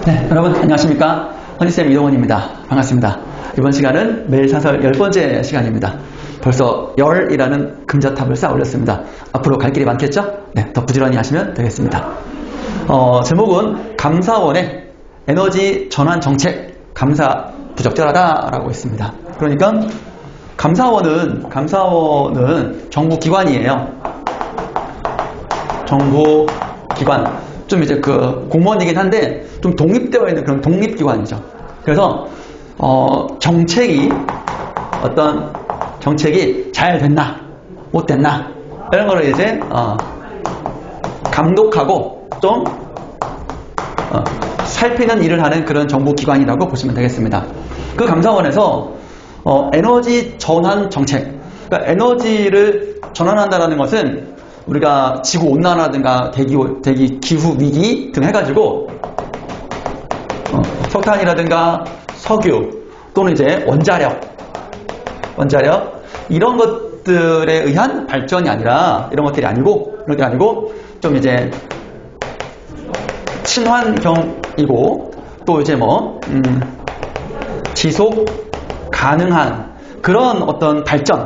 네, 여러분 안녕하십니까? 허니쌤 이동원입니다. 반갑습니다. 이번 시간은 매일 사설 10번째 시간입니다. 벌써 열이라는 금자탑을 쌓아 올렸습니다. 앞으로 갈 길이 많겠죠? 네, 더 부지런히 하시면 되겠습니다. 제목은 감사원의 에너지 전환 정책 감사 부적절하다라고 있습니다. 그러니까 감사원은 정부 기관이에요. 정부 기관. 좀 이제 그 공무원이긴 한데 좀 독립되어 있는 그런 독립기관이죠. 그래서 어떤 정책이 잘 됐나 못 됐나 이런 거를 이제 감독하고 좀 살피는 일을 하는 그런 정부기관이라고 보시면 되겠습니다. 그 감사원에서 에너지 전환 정책, 그러니까 에너지를 전환한다는 것은 우리가 지구 온난화라든가 대기 기후 위기 등 해가지고 석탄이라든가 석유 또는 이제 원자력 이런 것들에 의한 발전이 아니라 이런 것들이 아니고 좀 이제 친환경이고 또 이제 지속 가능한 그런 어떤 발전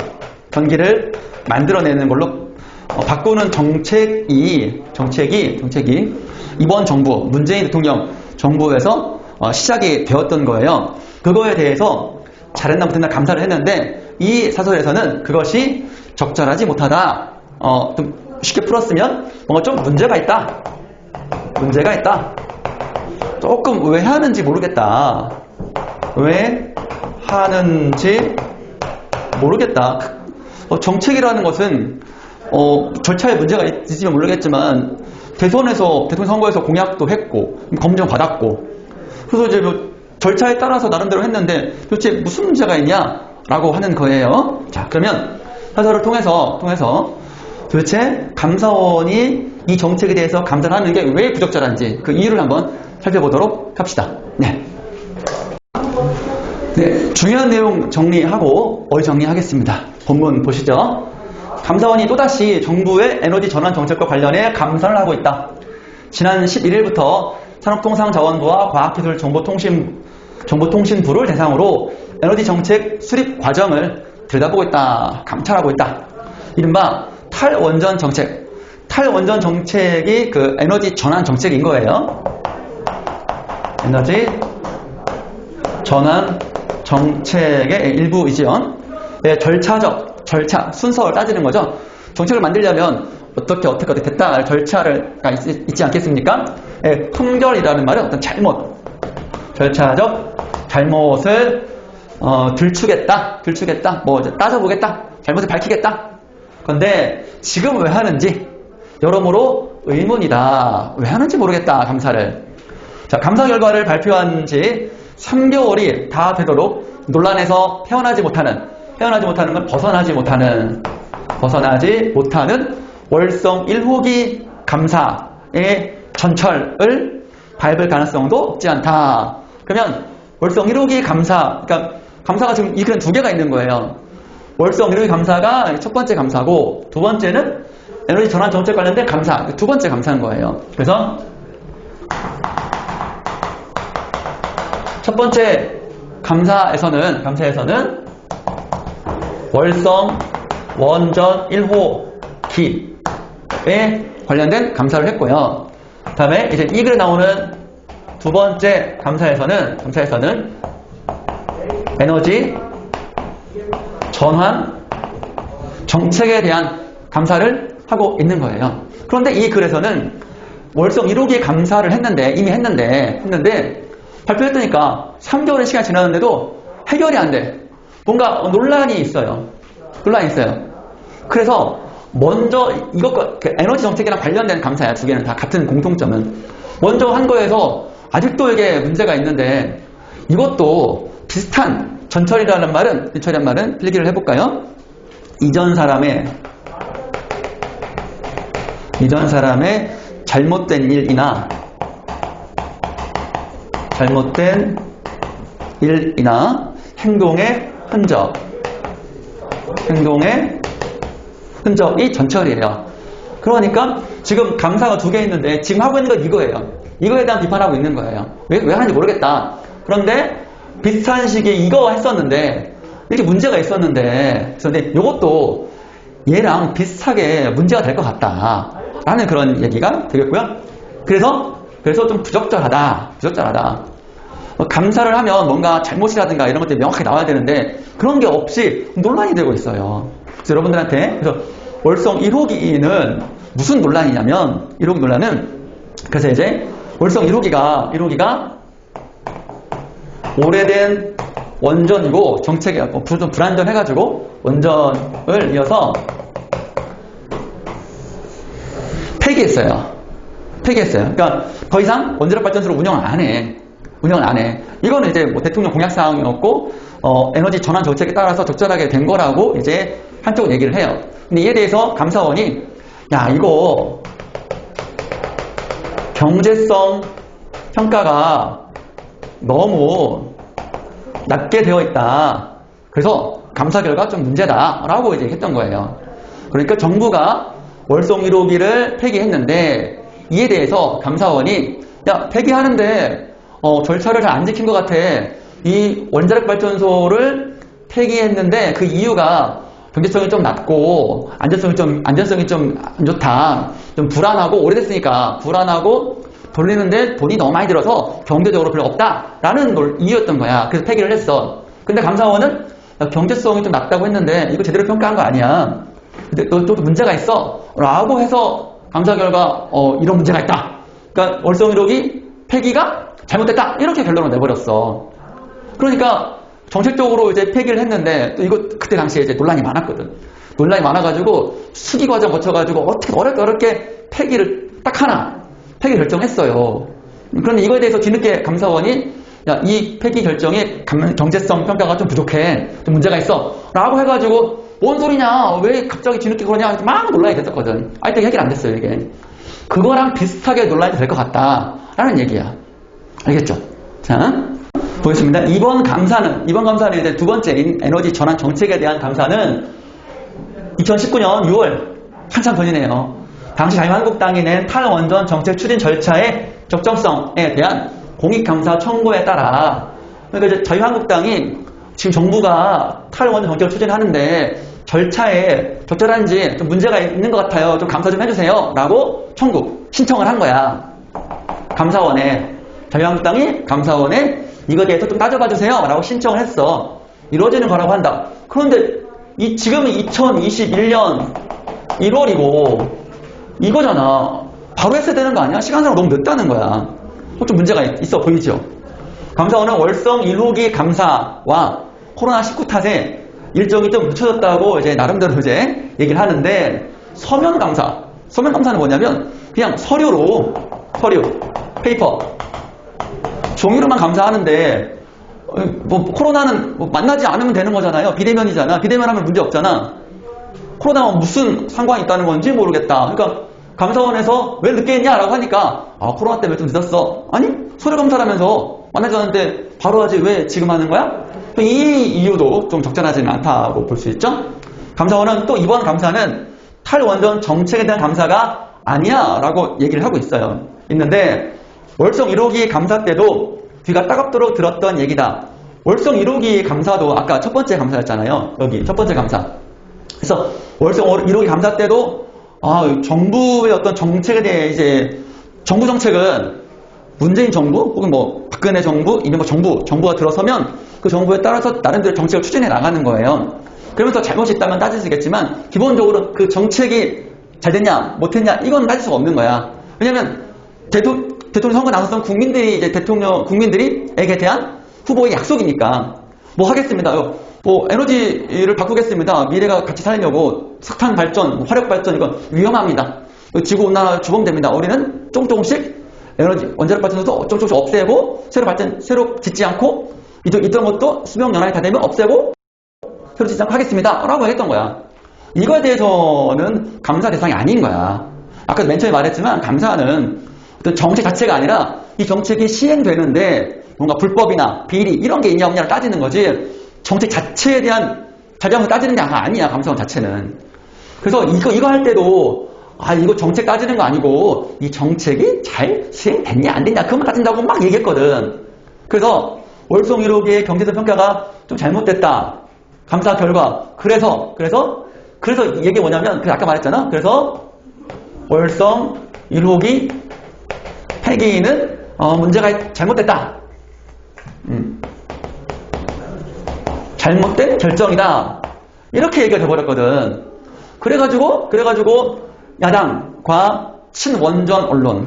전기를 만들어내는 걸로 바꾸는 정책이 이번 정부 문재인 대통령 정부에서 시작이 되었던 거예요. 그거에 대해서 잘했나 못했나 감사를 했는데 이 사설에서는 그것이 적절하지 못하다. 좀 쉽게 풀었으면 뭔가 좀 문제가 있다. 조금 왜 하는지 모르겠다. 정책이라는 것은 절차에 문제가 있으면 모르겠지만 대통령 선거에서 공약도 했고 검증받았고 그래서 이제 절차에 따라서 나름대로 했는데 도대체 무슨 문제가 있냐라고 하는 거예요. 자, 그러면 사설을 통해서 도대체 감사원이 이 정책에 대해서 감사를 하는 게 왜 부적절한지 그 이유를 한번 살펴보도록 합시다. 네, 중요한 내용 정리하고 정리하겠습니다. 본문 보시죠. 감사원이 또다시 정부의 에너지 전환 정책과 관련해 감사를 하고 있다. 지난 11일부터 산업통상자원부와 과학기술정보통신부를 대상으로 에너지 정책 수립 과정을 들여다보고 있다. 감찰하고 있다. 이른바 탈원전 정책이 그 에너지 전환 정책인 거예요. 에너지 전환 정책의 일부이지요. 절차, 순서를 따지는 거죠. 정책을 만들려면 어떻게 됐다 절차가 있지 않겠습니까? 품결이라는 말은 어떤 절차적 잘못을 들추겠다, 이제 따져보겠다, 잘못을 밝히겠다. 그런데 지금 왜 하는지 여러모로 의문이다. 왜 하는지 모르겠다, 감사를. 자, 감사 결과를 발표한 지 3개월이 다 되도록 논란에서 벗어나지 못하는 월성 1호기 감사의 전철을 밟을 가능성도 없지 않다. 그러면 월성 1호기 그러니까 감사가 지금 이 글은 두 개가 있는 거예요. 월성 1호기 감사가 첫 번째 감사고 두 번째는 에너지 전환 정책 관련된 감사, 두 번째 감사인 거예요. 그래서 첫 번째 감사에서는 월성 원전 1호기에 관련된 감사를 했고요. 그 다음에 이제 이 글에 나오는 두 번째 감사에서는 에너지 전환 정책에 대한 감사를 하고 있는 거예요. 그런데 이 글에서는 월성 1호기 감사를 이미 했는데 발표했다니까 3개월의 시간이 지났는데도 해결이 안 돼. 뭔가 논란이 있어요. 그래서 먼저 이것과 에너지 정책이랑 관련된 감사야. 두 개는 다 같은 공통점은 먼저 한 거에서 아직도 이게 문제가 있는데 이것도 비슷한 전철이라는 말은 필기를 해볼까요? 이전 사람의 잘못된 일이나 행동의 흔적이 전철이에요. 그러니까 지금 감사가 두 개 있는데 지금 하고 있는 건 이거예요. 이거에 대한 비판하고 있는 거예요. 왜 하는지 모르겠다. 그런데 비슷한 시기에 이거 했었는데 이렇게 문제가 있었는데 그런데 이것도 얘랑 비슷하게 문제가 될 것 같다 라는 그런 얘기가 되겠고요. 그래서 좀 부적절하다. 감사를 하면 뭔가 잘못이라든가 이런 것들이 명확하게 나와야 되는데 그런 게 없이 논란이 되고 있어요. 그래서 여러분들한테 그래서 월성 1호기는 무슨 논란이냐면 1호기 논란은 그래서 이제 월성 1호기가 오래된 원전이고 정책이 좀 불안전해가지고 원전을 이어서 폐기했어요. 그러니까 더 이상 원자력 발전소를 운영을 안 해. 이거는 이제 뭐 대통령 공약 사항이었고 에너지 전환 정책에 따라서 적절하게 된 거라고 이제 한쪽은 얘기를 해요. 근데 이에 대해서 감사원이 야 이거 경제성 평가가 너무 낮게 되어 있다. 그래서 감사 결과 좀 문제다라고 이제 했던 거예요. 그러니까 정부가 월성 1호기를 폐기했는데 이에 대해서 감사원이 야 폐기하는데 절차를 잘 안 지킨 것 같아. 이 원자력 발전소를 폐기했는데 그 이유가 경제성이 좀 낮고 안전성이 좀 안 좋다. 좀 불안하고 오래됐으니까 불안하고 돌리는데 돈이 너무 많이 들어서 경제적으로 별로 없다라는 이유였던 거야. 그래서 폐기를 했어. 근데 감사원은 경제성이 좀 낮다고 했는데 이거 제대로 평가한 거 아니야. 근데 또 문제가 있어. 라고 해서 감사 결과 이런 문제가 있다. 그러니까 월성 1호기 폐기가 잘못됐다. 이렇게 결론을 내버렸어. 그러니까 정책적으로 이제 폐기를 했는데 또 이거 그때 당시에 이제 논란이 많았거든. 논란이 많아가지고 수기 과정 거쳐가지고 어떻게 어렵게 폐기를 딱 하나 폐기 결정했어요. 그런데 이거에 대해서 뒤늦게 감사원이 야, 이 폐기 결정에 경제성 평가가 좀 부족해. 좀 문제가 있어. 라고 해가지고 뭔 소리냐. 왜 갑자기 뒤늦게 그러냐. 막 논란이 됐었거든. 아직도 해결 안 됐어요. 이게. 그거랑 비슷하게 논란이 될 것 같다. 라는 얘기야. 알겠죠? 자, 보겠습니다. 이번 감사는 이제 두 번째 에너지 전환 정책에 대한 감사는 2019년 6월 한참 전이네요. 당시 자유한국당이 낸 탈원전 정책 추진 절차의 적정성에 대한 공익감사 청구에 따라 그러니까 이제 자유한국당이 지금 정부가 탈원전 정책을 추진하는데 절차에 적절한지 좀 문제가 있는 것 같아요. 좀 감사 좀 해주세요. 라고 신청을 한 거야. 감사원에. 자유한국당이 감사원에 이거에 대해서 좀 따져봐 주세요. 라고 신청을 했어. 이루어지는 거라고 한다. 그런데 지금은 2021년 1월이고 이거잖아. 바로 했어야 되는 거 아니야? 시간상으로 너무 늦다는 거야. 좀 문제가 있어 보이죠? 감사원은 월성 1호기 감사와 코로나19 탓에 일정이 좀 늦춰졌다고 이제 나름대로 이제 얘기를 하는데 서면 감사는 뭐냐면 그냥 서류, 페이퍼, 종이로만 감사하는데 뭐 코로나는 뭐 만나지 않으면 되는 거잖아요. 비대면이잖아. 비대면 하면 문제 없잖아. 코로나와 무슨 상관이 있다는 건지 모르겠다. 그러니까 감사원에서 왜 늦게 했냐라고 하니까 코로나 때문에 좀 늦었어. 아니 서류 감사라면서 만나지 않았는데 바로 하지 왜 지금 하는 거야? 이 이유도 좀 적절하지는 않다고 볼 수 있죠. 감사원은 또 이번 감사는 탈원전 정책에 대한 감사가 아니야 라고 얘기를 하고 있는데 월성 1호기 감사 때도 귀가 따갑도록 들었던 얘기다. 월성 1호기 감사도 아까 첫 번째 감사였잖아요. 여기 첫 번째 감사. 그래서 월성 1호기 감사 때도 정부의 어떤 정책에 대해 이제 정부 정책은 문재인 정부 혹은 뭐 박근혜 정부, 이명박 정부가 들어서면 그 정부에 따라서 나름대로 정책을 추진해 나가는 거예요. 그러면서 잘못이 있다면 따지시겠지만 기본적으로 그 정책이 잘 됐냐 못했냐 이건 따질 수가 없는 거야. 왜냐면 대통령 선거 나섰던 국민들이에게 대한 후보의 약속이니까 뭐 하겠습니다. 뭐 에너지를 바꾸겠습니다. 미래가 같이 살려고 석탄 발전, 화력 발전 이건 위험합니다. 지구 온난화 주범됩니다. 우리는 조금씩 에너지 원자력 발전소도 조금씩 없애고 새로 짓지 않고 있던 것도 수명 연한이 다 되면 없애고 새로 짓지 않고 하겠습니다. 라고 했던 거야. 이거에 대해서는 감사 대상이 아닌 거야. 아까 맨 처음에 말했지만 감사는 어떤 정책 자체가 아니라 이 정책이 시행되는데 뭔가 불법이나 비리 이런 게 있냐 없냐를 따지는 거지 정책 자체에 대한 자료함을 따지는 게 아니야. 감사원 자체는. 그래서 이거 할 때도 이거 정책 따지는 거 아니고 이 정책이 잘 수행됐냐 안 됐냐 그것만 따진다고 막 얘기했거든. 그래서 월성 1호기의 경제적 평가가 좀 잘못됐다. 감사 결과. 그래서 이게 뭐냐면 아까 말했잖아. 그래서 월성 1호기 폐기는 문제가 잘못됐다. 잘못된 결정이다. 이렇게 얘기가 돼버렸거든. 그래가지고 야당과 친원전 언론의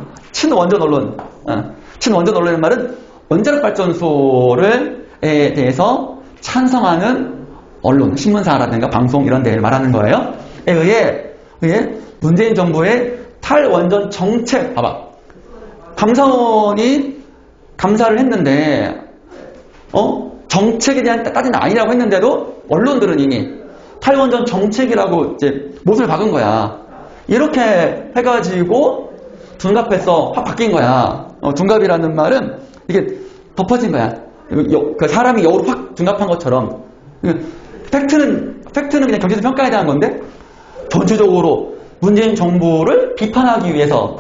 말은 원자력 발전소에 대해서 찬성하는 언론, 신문사라든가 방송 이런 데를 말하는 거예요. 에 의해 문재인 정부의 탈원전 정책, 봐봐. 감사원이 감사를 했는데, 정책에 대한 따지는 아니라고 했는데도 언론들은 이미 탈원전 정책이라고 이제 못을 박은 거야. 이렇게 해가지고 둔갑해서 확 바뀐 거야. 둔갑이라는 말은 이게 덮어진 거야. 그 사람이 여우로 확 둔갑한 것처럼. 팩트는 그냥 경제적 평가에 대한 건데 전체적으로 문재인 정부를 비판하기 위해서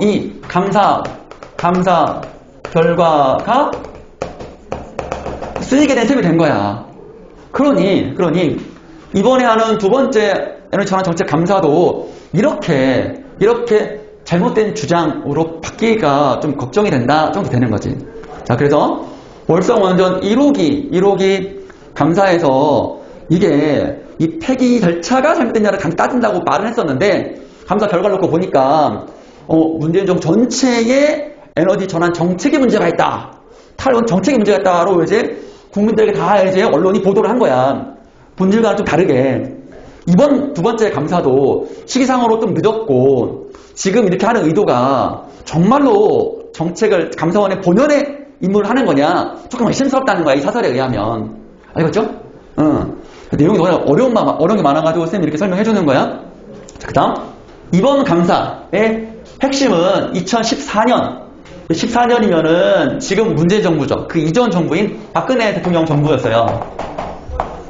이 감사 결과가 쓰이게 된 셈이 된 거야. 그러니 이번에 하는 두 번째 에너지 전환 정책 감사도 이렇게 잘못된 주장으로 바뀌기가 좀 걱정이 된다 정도 되는 거지. 자, 그래서 월성 원전 1호기 감사에서 이게 이 폐기 절차가 잘못됐냐를 따진다고 말을 했었는데 감사 결과를 놓고 보니까 문재인 정부 전체의 에너지 전환 정책에 문제가 있다. 탈원 정책에 문제가 있다로 이제 국민들에게 다 이제 언론이 보도를 한 거야. 본질과는 좀 다르게. 이번 두 번째 감사도 시기상으로 좀 늦었고 지금 이렇게 하는 의도가 정말로 정책을 감사원의 본연의 임무를 하는 거냐 조금 의심스럽다는 거야. 이 사설에 의하면. 알겠죠? 내용이 어려운 게 많아가지고 쌤이 이렇게 설명해 주는 거야. 그 다음 이번 감사의 핵심은 14년이면은 지금 문재인 정부죠. 그 이전 정부인 박근혜 대통령 정부였어요.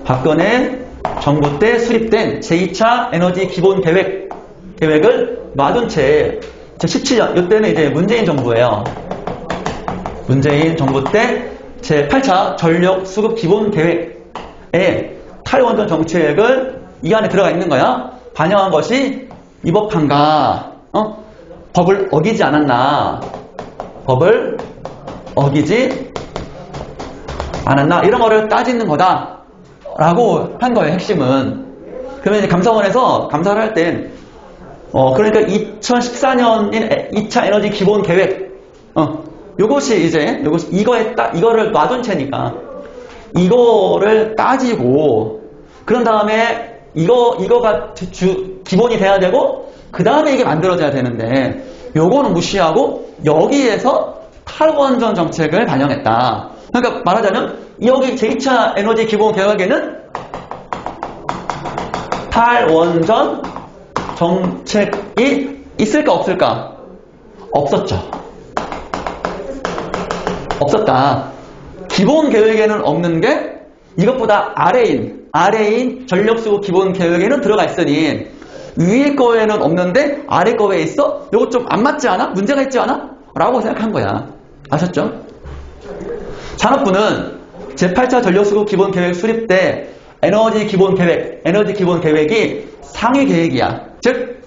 박근혜 정부 때 수립된 제2차 에너지 기본 계획을 놔둔 채 17년, 이때는 이제 문재인 정부예요. 문재인 정부 때 제8차 전력 수급 기본 계획에 탈원전 정책을 이 안에 들어가 있는 거야. 반영한 것이 위법한가? 법을 어기지 않았나? 법을 어기지 않았나? 이런 거를 따지는 거다. 라고 한 거예요, 핵심은. 그러면 이제 감사원에서 감사를 할 땐, 그러니까 2014년인 2차 에너지 기본 계획, 이거를 놔둔 채니까, 이거를 따지고, 그런 다음에, 이거가 기본이 돼야 되고, 그 다음에 이게 만들어져야 되는데, 요거는 무시하고, 여기에서 탈원전 정책을 반영했다. 그러니까 말하자면, 여기 제2차 에너지 기본 계획에는 탈원전 정책이 있을까 없을까? 없었죠. 없었다. 기본 계획에는 없는 게 이것보다 아래인 전력수급 기본 계획에는 들어가 있으니 위에 거에는 없는데 아래 거에 있어? 이거 좀 안 맞지 않아? 문제가 있지 않아? 라고 생각한 거야. 아셨죠? 산업부는 제8차 전력수급 기본 계획 수립 때 에너지 기본 계획이 상위 계획이야. 즉,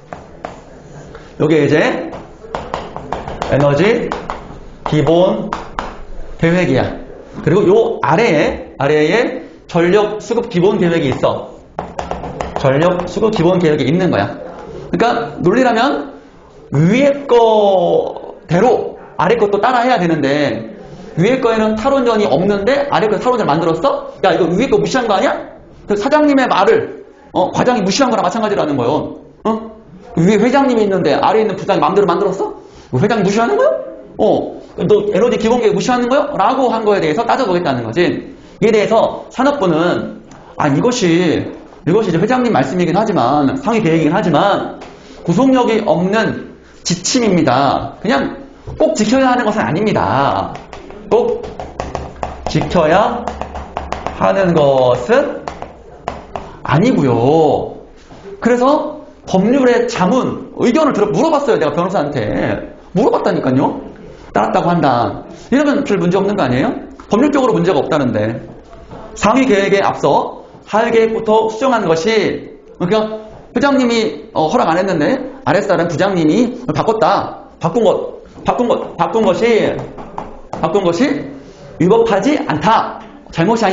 요게 이제 에너지 기본 계획이야. 그리고 요 아래에 전력 수급 기본 계획이 있어. 전력 수급 기본 계획이 있는 거야. 그러니까 논리라면 위에 거대로 아래 것도 따라 해야 되는데 위에 거에는 탈원전이 없는데 아래 거에 탈원전을 만들었어? 야, 이거 위에 거 무시한 거 아니야? 그 사장님의 말을 과장이 무시한 거랑 마찬가지라는 거예요. 위에 회장님이 있는데 아래에 있는 부장이 마음대로 만들었어? 회장이 무시하는 거야? 너 에너지 기본 계획 무시하는 거야? 라고 한 거에 대해서 따져보겠다는 거지. 이에 대해서 산업부는 이것이 이제 회장님 말씀이긴 하지만 상위 계획이긴 하지만 구속력이 없는 지침입니다. 그냥 꼭 지켜야 하는 것은 아닙니다. 꼭 지켜야 하는 것은 아니고요. 그래서 법률의 자문, 의견을 물어봤어요. 내가 변호사한테. 물어봤다니까요. 따랐다고 한다. 이러면 별 문제 없는 거 아니에요? 법률적으로 문제가 없다는데. 상위 계획에 앞서 하위 계획부터 수정한 것이, 그러니까 회장님이 허락 안 했는데 아랫사람 부장님이 바꿨다. 바꾼 것이 위법하지 않다. 잘못이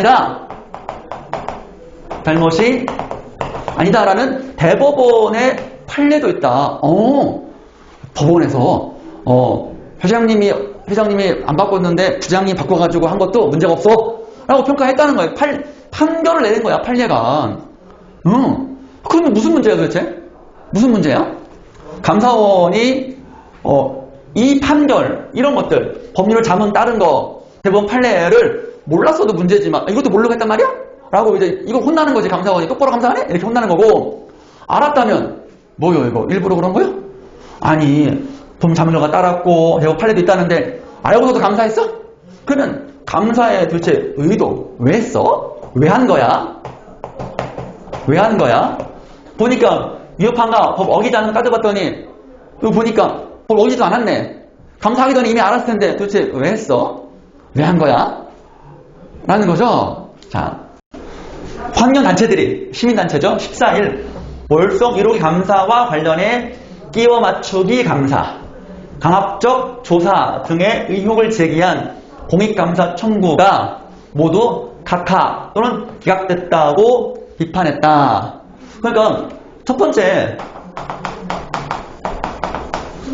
아니다라는 대법원의 판례도 있다. 법원에서 회장님이 안 바꿨는데 부장님이 바꿔가지고 한 것도 문제가 없어 라고 평가했다는 거예요. 판결을 내린 거야, 판례가. 그러면 무슨 문제야 도대체? 무슨 문제야? 감사원이 이 판결, 이런 것들, 법률을 자문 따른 거, 대법원 판례를 몰랐어도 문제지만 이것도 모르고 했단 말이야? 라고 이제 이거 혼나는 거지. 감사원이 똑바로 감사하네? 이렇게 혼나는 거고, 알았다면 뭐요 이거? 일부러 그런 거요? 아니, 법률 자문료가 따랐고 대법원 판례도 있다는데 알고서도 감사했어? 그러면 감사의 도대체 의도 왜 했어? 왜 한 거야? 보니까 위협한가 법 어기지 거 따져봤더니 이거 보니까 법 어기지도 않았네. 감사하기 전에 이미 알았을 텐데 도대체 왜 했어? 왜 한 거야? 라는 거죠. 자, 환경단체들이, 시민단체죠. 14일 월성 1호기 감사와 관련해 끼워 맞추기 감사, 강압적 조사 등의 의혹을 제기한 공익감사 청구가 모두 각하 또는 기각됐다고 비판했다. 그러니까 첫 번째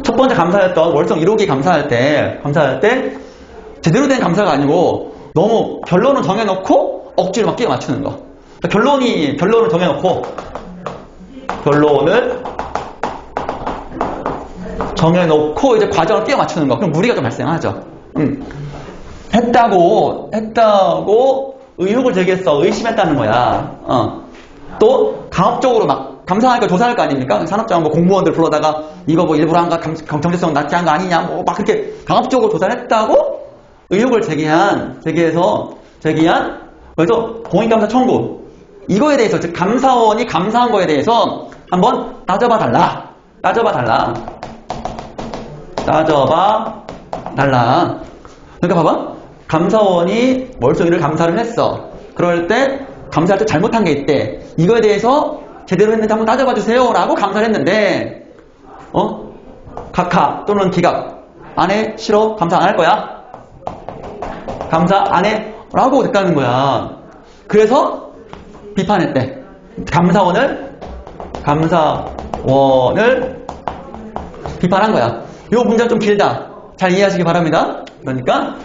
감사였던 월성 1호기 감사할 때 제대로 된 감사가 아니고 너무 결론을 정해놓고 억지로 막 끼워 맞추는 거. 그러니까 결론을 정해놓고 이제 과정을 끼워 맞추는 거. 그럼 무리가 좀 발생하죠. 했다고 의혹을 제기했어. 의심했다는 거야. 또 강압적으로 막 감사하니까 조사할 거 아닙니까? 산업자원 공무원들 불러다가 이거 뭐 일부러 한 거 경제성 낮게 한 거 아니냐 뭐 막 그렇게 강압적으로 조사를 했다고 의혹을 제기해서 그래서 공익감사 청구, 이거에 대해서 즉 감사원이 감사한 거에 대해서 한번 따져봐 달라. 그러니까 봐봐. 감사원이 월성 1을 감사를 했어. 그럴 때 감사할 때 잘못한 게 있대. 이거에 대해서 제대로 했는지 한번 따져봐 주세요 라고 감사를 했는데 각하 또는 기각 안 해? 싫어? 감사 안 할 거야? 감사 안 해? 라고 됐다는 거야. 그래서 비판했대. 감사원을 비판한 거야. 이 문제가 좀 길다. 잘 이해하시기 바랍니다. 그러니까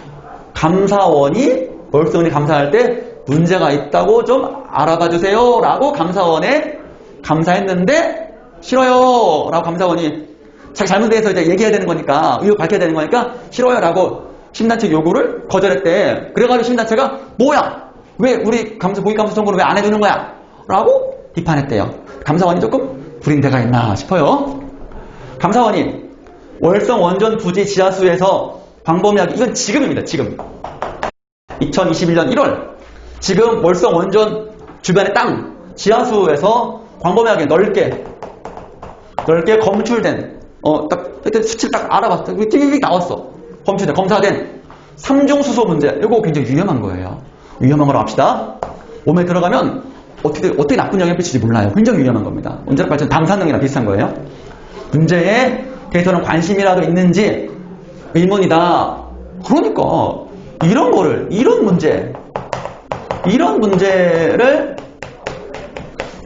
감사원이 월성이 감사할 때 문제가 있다고 좀 알아봐 주세요 라고 감사원에 감사했는데 싫어요 라고 감사원이 자기 잘못에 대해서 이제 얘기해야 되는 거니까, 의혹 밝혀야 되는 거니까 싫어요 라고 시민단체 요구를 거절했대. 그래가지고 시민단체가 뭐야? 왜 우리 공익감사 청구를 왜 안 해주는 거야? 라고 비판했대요. 감사원이 조금 불임대가 있나 싶어요. 감사원이 월성 원전 부지 지하수에서 광범위하게, 이건 지금입니다. 지금 2021년 1월 지금 월성 원전 주변의 땅 지하수에서 광범위하게 넓게 검출된 딱 수치를 딱 알아봤어. 띠릭 나왔어. 검사된 삼중수소 문제. 이거 굉장히 위험한 거예요. 위험한 거라고 합시다. 몸에 들어가면 어떻게 나쁜 영향을 끼칠지 몰라요. 굉장히 위험한 겁니다. 원자력 발전 방사능이랑 비슷한 거예요. 문제에 대해서는 관심이라도 있는지 의문이다. 그러니까 이런 문제를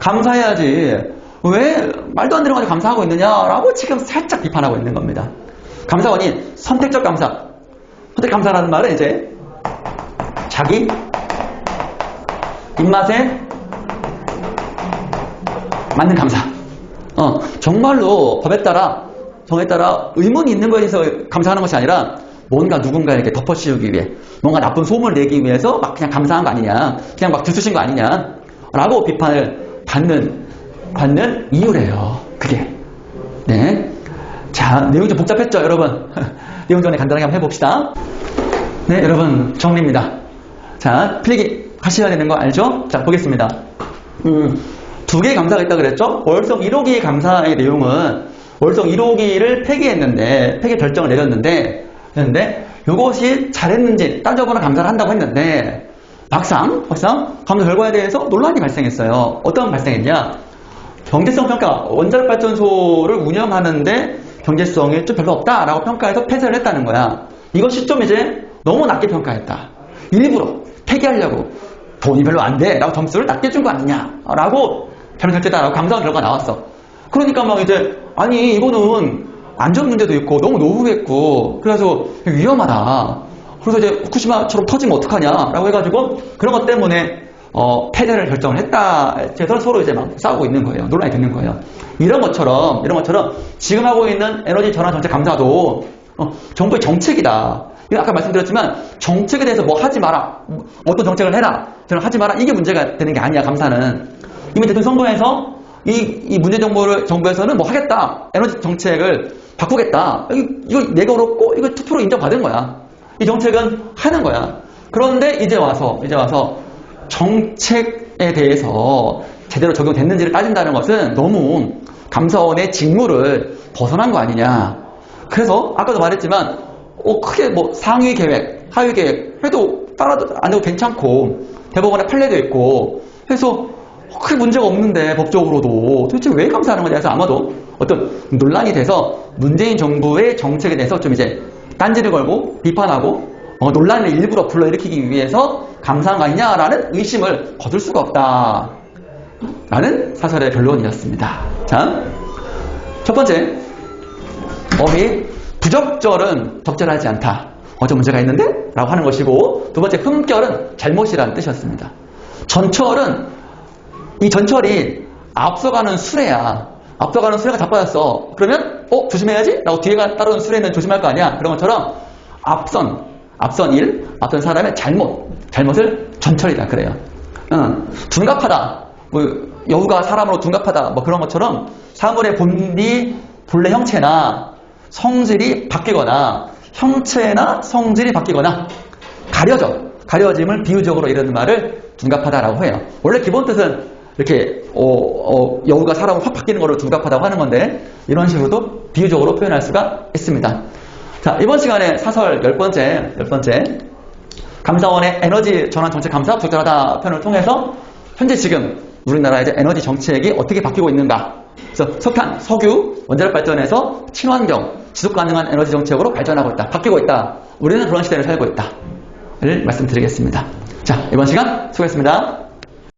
감사해야지 왜 말도 안 되는 거지 감사하고 있느냐라고 지금 살짝 비판하고 있는 겁니다. 감사원이 선택적 감사라는 말은 이제 자기 입맛에 맞는 감사. 정말로 정에 따라 의문이 있는 거에 대해서 감사하는 것이 아니라 뭔가 누군가에게 덮어씌우기 위해, 뭔가 나쁜 소문을 내기 위해서 막 그냥 감사한 거 아니냐, 그냥 막 들쑤신 거 아니냐 라고 비판을 받는 이유래요. 그게. 네. 자, 내용이 좀 복잡했죠, 여러분? 내용 전에 간단하게 한번 해봅시다. 네, 여러분, 정리입니다. 자, 필기 하셔야 되는 거 알죠? 자, 보겠습니다. 두 개의 감사가 있다고 그랬죠? 월성 1호기 감사의 내용은 월성 1호기를 폐기했는데, 폐기 결정을 내렸는데, 이것이 잘했는지 따져보는 감사를 한다고 했는데, 막상 감사 결과에 대해서 논란이 발생했어요. 어떤 발생했냐? 경제성 평가, 원자력 발전소를 운영하는데 경제성이 좀 별로 없다라고 평가해서 폐쇄를 했다는 거야. 이것이 좀 이제 너무 낮게 평가했다. 일부러 폐기하려고 돈이 별로 안 돼 라고 점수를 낮게 준 거 아니냐라고 잘못했다라고 감사원 결과가 나왔어. 그러니까 막 이제 아니 이거는 안전 문제도 있고 너무 노후했고 그래서 위험하다. 그래서 이제 후쿠시마처럼 터지면 어떡하냐라고 해가지고 그런 것 때문에 폐쇄를 결정을 했다. 그래서 서로 이제 막 싸우고 있는 거예요. 논란이 되는 거예요. 이런 것처럼 지금 하고 있는 에너지 전환 정책 감사도 정부의 정책이다. 아까 말씀드렸지만 정책에 대해서 뭐 하지 마라. 어떤 정책을 해라. 저는 하지 마라. 이게 문제가 되는 게 아니야. 감사는. 이미 대통령 선거에서 이 문재인 정부에서는 뭐 하겠다. 에너지 정책을 바꾸겠다. 이거 내가 그렇고 이거 투표로 인정받은 거야. 이 정책은 하는 거야. 그런데 이제 와서 정책에 대해서 제대로 적용됐는지를 따진다는 것은 너무 감사원의 직무를 벗어난 거 아니냐. 그래서 아까도 말했지만 크게 뭐 상위 계획, 하위 계획 해도 따라도 안 해도 괜찮고 대법원에 판례도 있고 해서 크게 문제가 없는데 법적으로도 도대체 왜 감사하는 거냐 해서 아마도 어떤 논란이 돼서 문재인 정부의 정책에 대해서 좀 이제 딴지를 걸고 비판하고 논란을 일부러 불러일으키기 위해서 감사한 거 아니냐라는 의심을 거둘 수가 없다. 라는 사설의 변론이었습니다. 자, 첫 번째, 어휘 부적절은 적절하지 않다. 어떤 문제가 있는데? 라고 하는 것이고, 두 번째, 흠결은 잘못이라는 뜻이었습니다. 전철은, 이 전철이 앞서가는 수레야. 앞서가는 수레가 자빠졌어. 그러면, 조심해야지? 라고 뒤에가 따르는 수레는 조심할 거 아니야? 그런 것처럼, 앞선 일, 앞선 사람의 잘못을 전철이다. 그래요. 둔갑하다. 여우가 사람으로 둔갑하다. 그런 것처럼, 사물의 본래 형체나, 성질이 바뀌거나 형체나 성질이 바뀌거나 가려짐을 비유적으로 이르는 말을 둔갑하다라고 해요. 원래 기본 뜻은 이렇게 여우가 사람을 확 바뀌는 거를 둔갑하다고 하는 건데 이런 식으로도 비유적으로 표현할 수가 있습니다. 자, 이번 시간에 사설 10번째 감사원의 에너지 전환 정책 감사 부적절하다 편을 통해서 현재 지금 우리나라의 에너지 정책이 어떻게 바뀌고 있는가. 그래서 석탄, 석유, 원자력 발전에서 친환경, 지속 가능한 에너지 정책으로 발전하고 있다. 바뀌고 있다. 우리는 그런 시대를 살고 있다. 를 말씀드리겠습니다. 자, 이번 시간 수고했습니다.